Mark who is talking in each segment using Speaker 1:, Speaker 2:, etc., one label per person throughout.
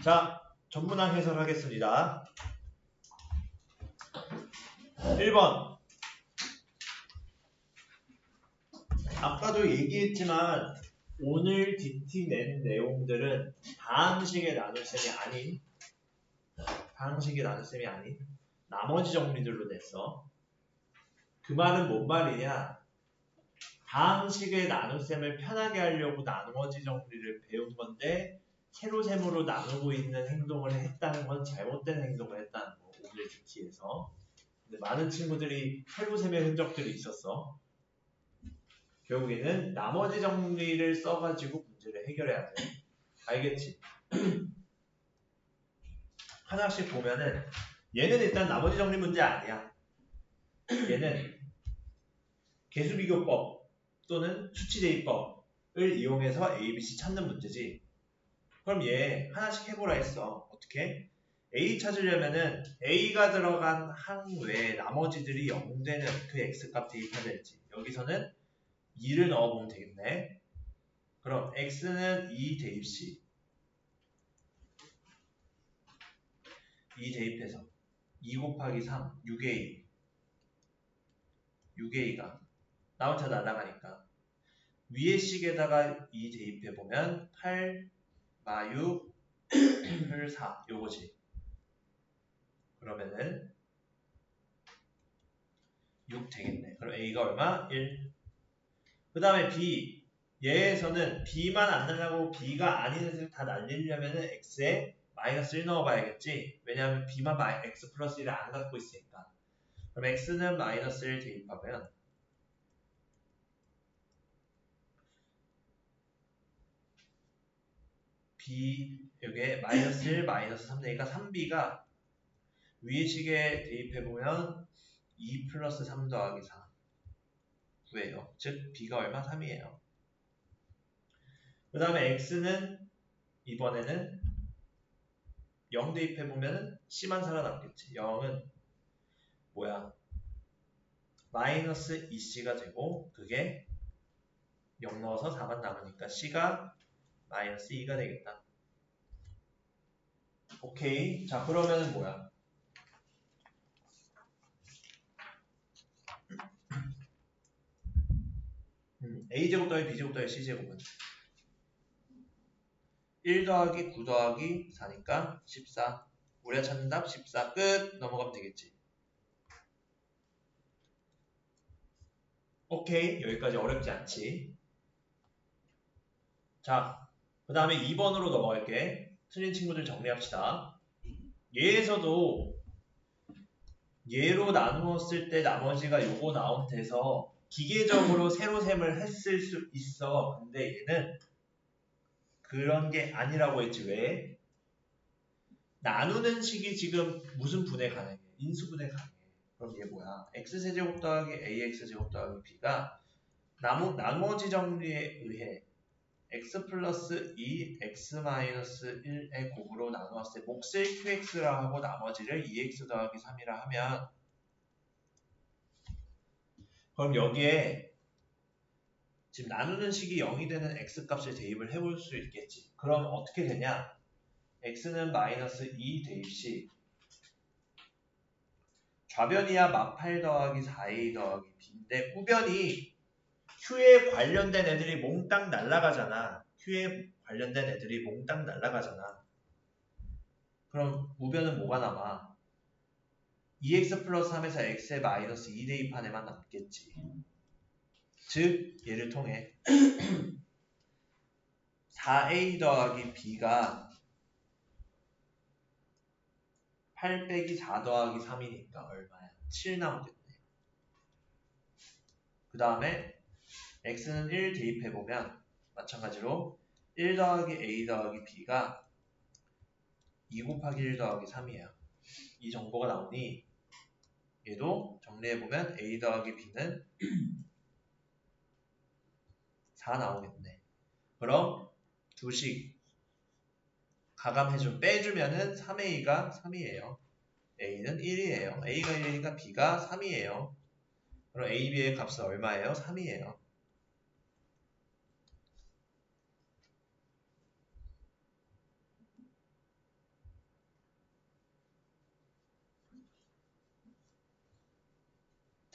Speaker 1: 자, 전문항 해설하겠습니다. 1번. 아까도 얘기했지만 오늘 DT 낸 내용들은 다항식의 나눗셈이 아닌 나머지 정리들로 냈어. 그 말은 뭔 말이냐? 다항식의 나눗셈을 편하게 하려고 나머지 정리를 배운 건데 세로셈으로 나누고 있는 행동을 했다는 건 잘못된 행동을 했다는 거. 오늘 DT에서. 근데 많은 친구들이 세로셈의 흔적들이 있었어. 결국에는 나머지 정리를 써가지고 문제를 해결해야 돼. 알겠지? 하나씩 보면은 얘는 일단 나머지 정리 문제 아니야. 얘는 개수비교법 또는 수치대입법을 이용해서 A, B, C 찾는 문제지. 그럼 얘 하나씩 해보라 했어. 어떻게? A 찾으려면은 A가 들어간 항 외에 나머지들이 0되는 그 X값 대입해야 될지. 여기서는 2를 넣어보면 되겠네. 그럼 X는 2 대입 C. 2 대입해서 2 곱하기 3, 6A. 6A가 나 혼자 날아가니까 위에 식에다가 2 대입해보면 8, 마6, 을 4 요거지. 그러면은 6 되겠네. 그럼 A가 얼마? 1. 그 다음에 B. 얘에서는 B만 안 날라가고 B가 아닌 애들 다 날리려면은 X에 마이너스 1 넣어봐야겠지. 왜냐하면 B만 X 플러스 1을 안 갖고 있으니까. 그럼 X는 마이너스 1 대입하면 B 여기에 마이너스 1, 마이너스 3 되니까 3B가 위의 식에 대입해보면 2 플러스 3 더하기 4 9예요. 즉 B가 얼마? 3이에요. 그 다음에 X는 이번에는 0 대입해보면 C만 살아남겠지. 0은 뭐야? 마이너스 2C가 되고 그게 0 넣어서 4만 남으니까 C가 마이너스 2가 되겠다. 오케이. 자, 그러면은 뭐야? A제곱 더하기 B제곱 더하기 C제곱은 1 더하기 9 더하기 4니까 14. 우리가 찾는 답 14. 끝. 넘어가면 되겠지. 오케이. 여기까지 어렵지 않지. 자, 그 다음에 2번으로 넘어갈게. 틀린 친구들 정리합시다. 얘에서도 얘로 나누었을 때 나머지가 요거 나온 데서 기계적으로 세로셈을 했을 수 있어. 근데 얘는 그런 게 아니라고 했지. 왜? 나누는 식이 지금 무슨 분해 가능해? 인수분해 가능해. 그럼 얘 뭐야? x세제곱 더하기 ax제곱 더하기 b가 나머지 정리에 의해 x 플러스 2, x 마이너스 1의 곱으로 나누었을 때 몫을 qx라 하고 나머지를 2x 더하기 3이라 하면 그럼 여기에 지금 나누는 식이 0이 되는 x값을 대입을 해볼 수 있겠지. 그럼 어떻게 되냐? x는 마이너스 2 대입시 좌변이야 마8 더하기 4a 더하기 b인데 우변이 q에 관련된 애들이 몽땅 날아가잖아. q에 관련된 애들이 몽땅 날아가잖아. 그럼 우변은 뭐가 남아? 2x 플러스 3에서 x에 마이너스 2 대입한 애만 남겠지. 즉 얘를 통해 4a 더하기 b가 8 빼기 4 더하기 3이니까 얼마야? 7 나오겠네. 그 다음에 x는 1 대입해보면 마찬가지로 1 더하기 a 더하기 b가 2 곱하기 1 더하기 3이에요. 이 정보가 나오니 얘도 정리해보면 a 더하기 b는 4 나오겠네. 그럼 두식 가감해좀 빼주면은 3a가 3이에요. a는 1이에요. a가 1이니까 b가 3이에요. 그럼 a, b의 값은 얼마예요? 3이에요.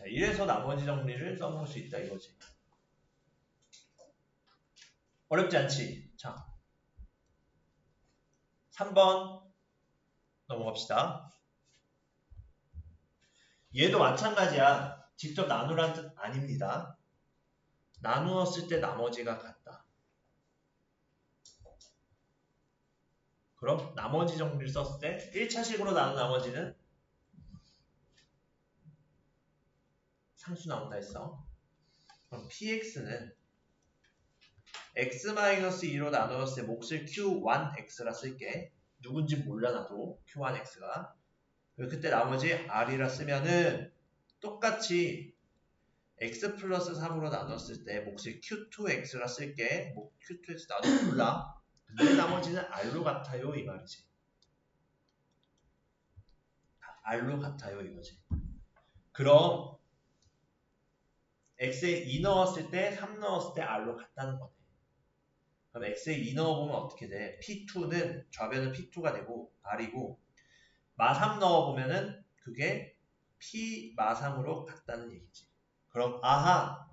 Speaker 1: 자, 이래서 나머지 정리를 써볼 수 있다 이거지. 어렵지 않지? 자, 3번 넘어갑시다. 얘도 마찬가지야. 직접 나누라는 뜻 아닙니다. 나누었을 때 나머지가 같다. 그럼 나머지 정리를 썼을 때 1차식으로 나눈 나머지는 상수 나온다 했어. 그럼 px는 x-2로 나누었을 때 몫을 q1x라 쓸게. 누군지 몰라 나도 q1x가. 그때 나머지 r이라 쓰면은 똑같이 x 플러스 3으로 나눴을 때 몫을 q2x라 쓸게. 뭐 q2x 나도 몰라. 근데 나머지는 r로 같아요 이 말이지. r로 같아요 이거지. 그럼 x에 2 넣었을 때 3 넣었을 때 r로 같다는 거네. 그럼 x에 2 넣어보면 어떻게 돼? p2는 좌변은 p2가 되고 r이고 마3 넣어보면은 그게 p 마3으로 같다는 얘기지. 그럼 아하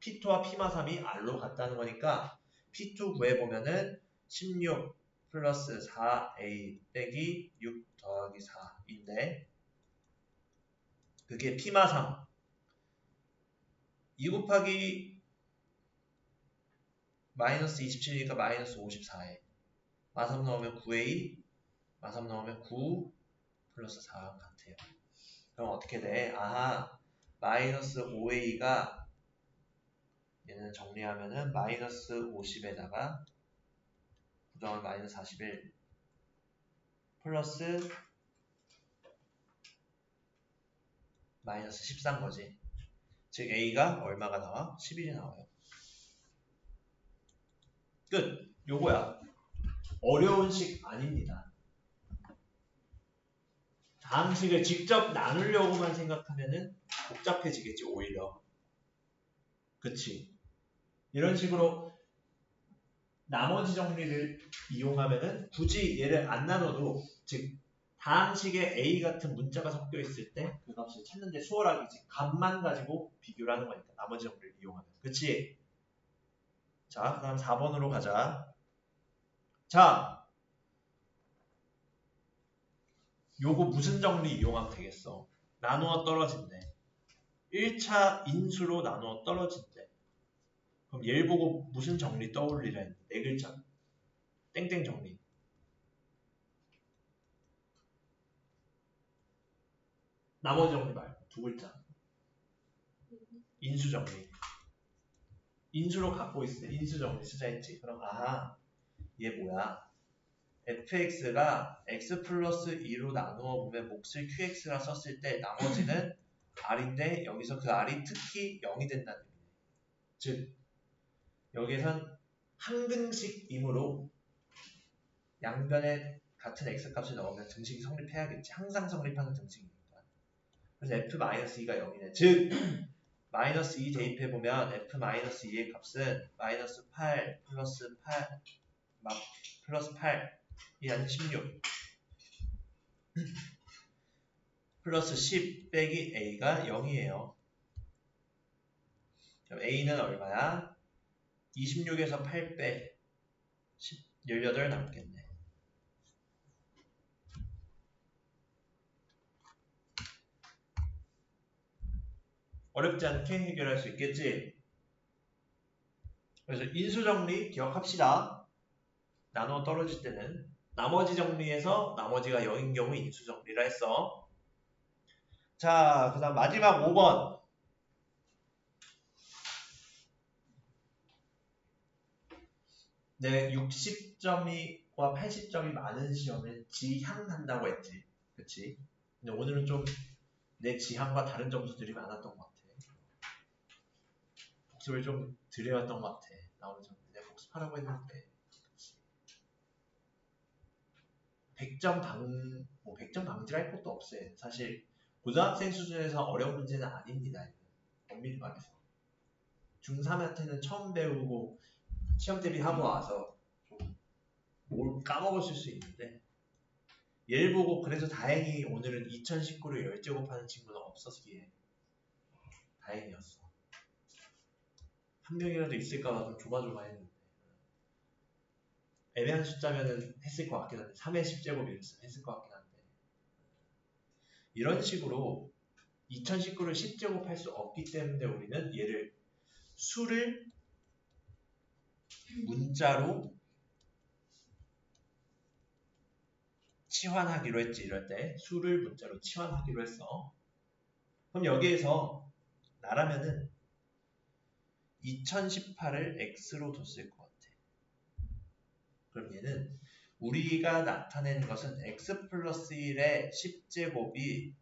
Speaker 1: p2와 p 마3이 r로 같다는 거니까 p2 구해보면은 16 플러스 4a 빼기 6 더하기 4인데 그게 p 마3 2 곱하기 마이너스 27이니까 마이너스 54에 마3 넣으면 9a 마3 넣으면 9 플러스 4 같아요. 그럼 어떻게 돼? 아하 마이너스 5a가 얘는 정리하면은 마이너스 50에다가 부정을 마이너스 41 플러스 마이너스 14인 거지. 즉 a가 얼마가 나와? 11이 나와요. 끝. 요거야. 어려운 식 아닙니다. 다음 식을 직접 나누려고만 생각하면은 복잡해지겠지 오히려. 그치? 이런 식으로 나머지 정리를 이용하면은 굳이 얘를 안 나눠도 즉 다항식에 a 같은 문자가 섞여 있을 때 그 값을 찾는데 수월하겠지. 값만 가지고 비교를 하는 거니까 나머지 정리를 이용하면. 그치? 자, 그 다음 4번으로 가자. 자, 요거 무슨 정리 이용하면 되겠어? 나누어 떨어진대. 1차 인수로 나누어 떨어진대. 그럼 얘를 보고 무슨 정리 떠올리라 했는데 네 글자. 땡땡 정리. 나머지 정리 말고 두 글자. 인수 정리. 인수로 갖고 있을 때 인수 정리 쓰자 했지. 그럼 아하 얘 뭐야? fx가 x 플러스 2로 나누어 보면 몫을 qx라 썼을 때 나머지는 r인데 여기서 그 r이 특히 0이 된다는 의미네. 즉 여기선 항등식이므로 양변에 같은 x값을 넣으면 등식이 성립해야겠지. 항상 성립하는 등식이니까. 그래서 f-2가 0이네. 즉 마이너스 2 대입해보면 f-2의 값은 마이너스 8 플러스 8 플러스 8이 아닌 16 플러스 10 빼기 a가 0이에요. 그럼 a는 얼마야? 26에서 8 빼 18 남겠네. 어렵지 않게 해결할 수 있겠지? 그래서 인수정리 기억합시다. 나누어 떨어질 때는 나머지 정리에서 나머지가 0인 경우 인수정리라 했어. 자, 그 다음 마지막 5번. 네, 60점과 80점이 많은 시험을 지향한다고 했지. 그치? 근데 오늘은 좀 내 지향과 다른 점수들이 많았던 것 같아. 복습을 좀 드려왔던 것 같아. 나 오늘 좀 내가 복습하라고 했는데. 100점 100점 방지할 것도 없어요. 사실 고등학생 수준에서 어려운 문제는 아닙니다. 엄밀히 말해서. 중3한테는 처음 배우고 시험 대비하고 와서 뭘 까먹었을 수 있는데 얘를 보고 그래서 다행히 오늘은 2019를 10제곱하는 친구는 없었기에 다행이었어. 한 명이라도 있을까봐 좀 조마조마했는데 애매한 숫자면은 했을 것 같긴 한데 3의 10제곱 이랬으면 했을 것 같긴 한데 이런 식으로 2019를 10제곱 할 수 없기 때문에 우리는 얘를 수를 문자로 치환하기로 했지. 이럴 때 수를 문자로 치환하기로 했어. 그럼 여기에서 나라면은 2018을 x로 뒀을 것 같아. 그럼 얘는 우리가 나타낸 것은 x 플러스 1의 10제곱이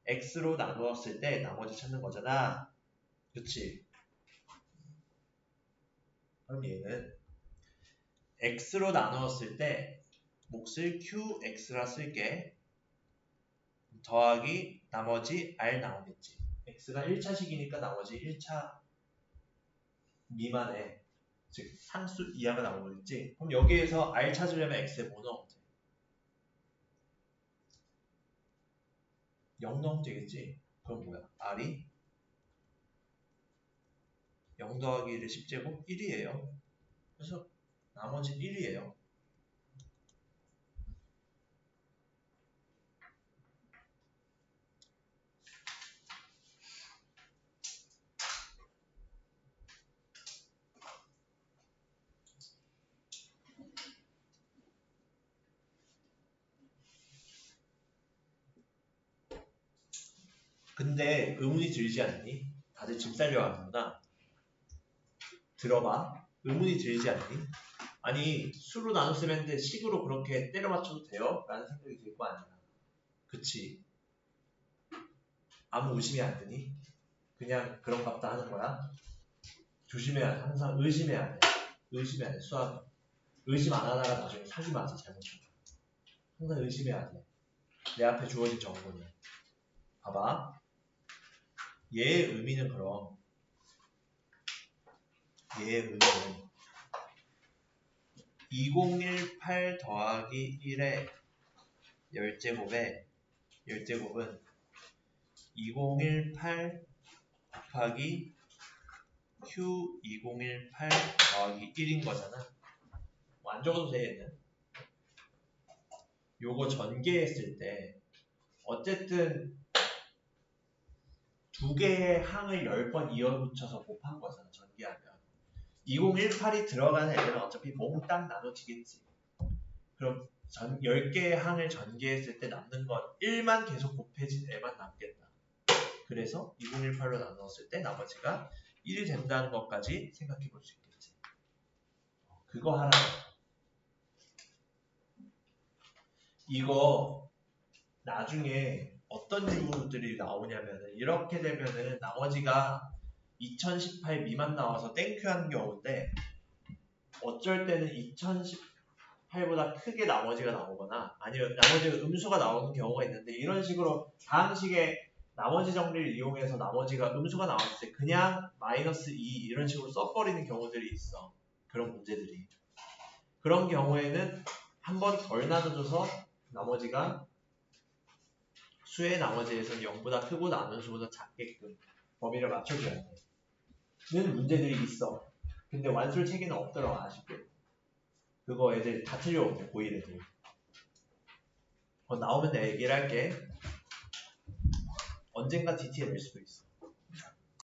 Speaker 1: x로 나누었을 때 나머지 찾는 거잖아. 그치? 그럼 얘는 x로 나누었을 때 몫을 qx라 쓸게. 더하기 나머지 r 나오겠지. x가 1차식이니까 나머지 1차 미만에 즉 상수 이하가 나오겠지. 그럼 여기에서 r 찾으려면 x에 뭐 넣으면 돼? 0 넣으면 되겠지. 그럼 뭐야? r이 0 더하기 1의 10제곱 1이에요. 그래서 나머지 1이에요. 근데 의문이 들지 않니? 다들 집 살려 하는구나. 들어봐. 의문이 들지 않니? 아니 수로 나눴으면 했는데 식으로 그렇게 때려 맞춰도 돼요? 라는 생각이 들 거 아니야. 그치? 아무 의심이 안 드니? 그냥 그런 값다 하는 거야? 조심해야 돼. 항상 의심해야 돼. 의심해야 돼. 수학은. 의심 안 하다가 나중에 사기 맞아. 잘못하면. 항상 의심해야 돼. 내 앞에 주어진 정보는. 봐봐. 얘의 의미는 그럼 얘의 의미는 2018 더하기 1의 10제곱에 10제곱은 2018 곱하기 Q2018 더하기 1인 거잖아. 뭐 안 적어도 돼 얘는. 요거 전개했을 때 어쨌든 두 개의 항을 10번 이어붙여서 곱한 거잖아. 전개하면 2018이 들어가는 애들은 어차피 몽땅 나눠지겠지. 그럼 10개의 항을 전개했을 때 남는 건 1만 계속 곱해진 애만 남겠다. 그래서 2018로 나눴을 때 나머지가 1이 된다는 것까지 생각해 볼 수 있겠지. 그거 하나. 이거 나중에 어떤 질문들이 나오냐면은 이렇게 되면은 나머지가 2018 미만 나와서 땡큐 하는 경우인데 어쩔 때는 2018보다 크게 나머지가 나오거나 아니면 나머지가 음수가 나오는 경우가 있는데 이런 식으로 다항식의 나머지 정리를 이용해서 나머지가 음수가 나왔을 때 그냥 마이너스 2 이런 식으로 써버리는 경우들이 있어. 그런 문제들이. 그런 경우에는 한 번 덜 나눠줘서 나머지가 수의 나머지에서는 0보다 크고 나눈 수보다 작게끔 범위를 맞춰줘야 돼. 는 문제들이 있어. 근데 완술 체계는 없더라고 아쉽게. 그거 애들 다 틀려오네 고1 애들. 나오면 내가 얘기를 할게. 언젠가 DT에 낼 수도 있어.